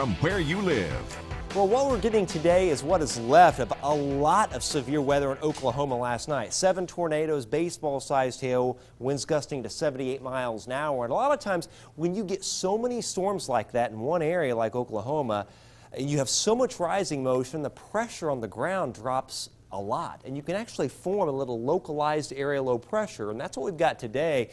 from where you live. Well, what we're getting today is what is left of a lot of severe weather in Oklahoma last night. 7 tornadoes, baseball-sized hail, winds gusting to 78 miles an hour. And a lot of times when you get so many storms like that in one area like Oklahoma, you have so much rising motion, the pressure on the ground drops a lot. And you can actually form a little localized area low pressure, and that's what we've got today.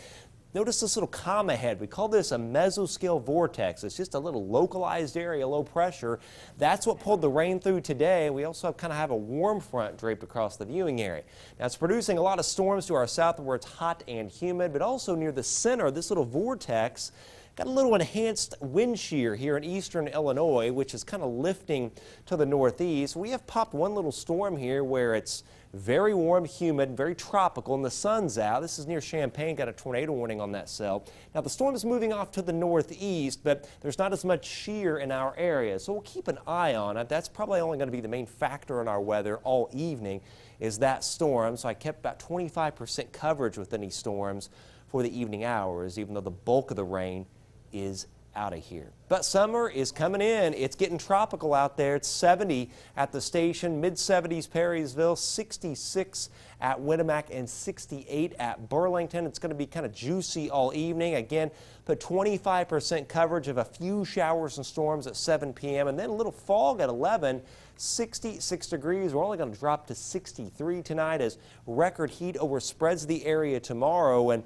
Notice this little comma head. We call this a mesoscale vortex. It's just a little localized area low pressure. That's what pulled the rain through today. We also kind of have a warm front draped across the viewing area. Now it's producing a lot of storms to our south where it's hot and humid, but also near the center, this little vortex got a little enhanced wind shear here in eastern Illinois, which is kind of lifting to the northeast. We have popped one little storm here where it's very warm, humid, very tropical, and the sun's out. This is near Champaign, got a tornado warning on that cell. Now the storm is moving off to the northeast, but there's not as much shear in our area, so we'll keep an eye on it. That's probably only going to be the main factor in our weather all evening is that storm, so I kept about 25% coverage with any storms for the evening hours, even though the bulk of the rain is out of here. But summer is coming in. It's getting tropical out there. It's 70 at the station, mid-70s Perrysville, 66 at Winamac, and 68 at Burlington. It's going to be kind of juicy all evening. Again, put 25% coverage of a few showers and storms at 7 p.m. and then a little fog at 11. 66 degrees. We're only going to drop to 63 tonight as record heat overspreads the area tomorrow. And,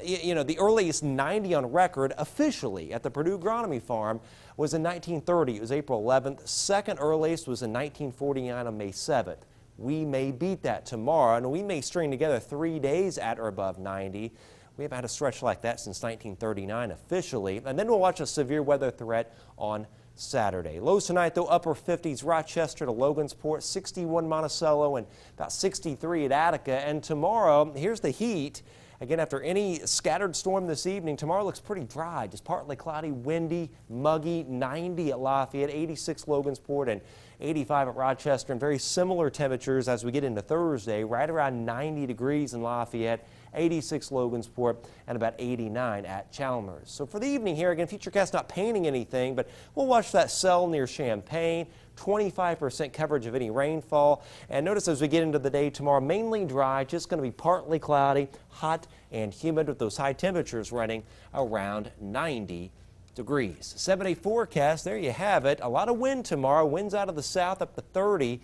you know, the earliest 90 on record officially at the Purdue Agronomy Farm was in 1930. It was April 11th. Second earliest was in 1949 on May 7th. We may beat that tomorrow, and we may string together 3 days at or above 90. We haven't had a stretch like that since 1939 officially. And then we'll watch a severe weather threat on Saturday. Lows tonight, though, upper 50s, Rochester to Logansport, 61 Monticello, and about 63 at Attica. And tomorrow, here's the heat. Again, after any scattered storm this evening, tomorrow looks pretty dry, just partly cloudy, windy, muggy, 90 at Lafayette, 86 Logansport, and 85 at Rochester, and very similar temperatures as we get into Thursday, right around 90 degrees in Lafayette, 86 Logansport, and about 89 at Chalmers. So for the evening here, again, Futurecast not painting anything, but we'll watch that cell near Champaign, 25% coverage of any rainfall. And notice as we get into the day tomorrow, mainly dry, just going to be partly cloudy, hot and humid with those high temperatures running around 90 degrees. 7-day forecast, there you have it. A lot of wind tomorrow, winds out of the south up to 30.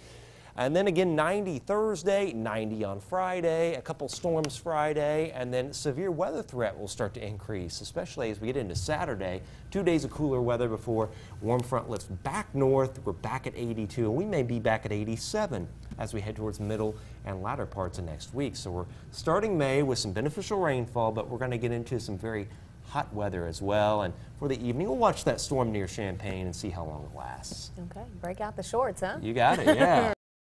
And then again 90 Thursday, 90 on Friday, a couple storms Friday, and then severe weather threat will start to increase, especially as we get into Saturday. 2 days of cooler weather before warm front lifts back north. We're back at 82, and we may be back at 87 as we head towards middle and latter parts of next week. So we're starting May with some beneficial rainfall, but we're going to get into some very hot weather as well. And for the evening, we'll watch that storm near Champaign and see how long it lasts. Okay, break out the shorts, huh? You got it, yeah.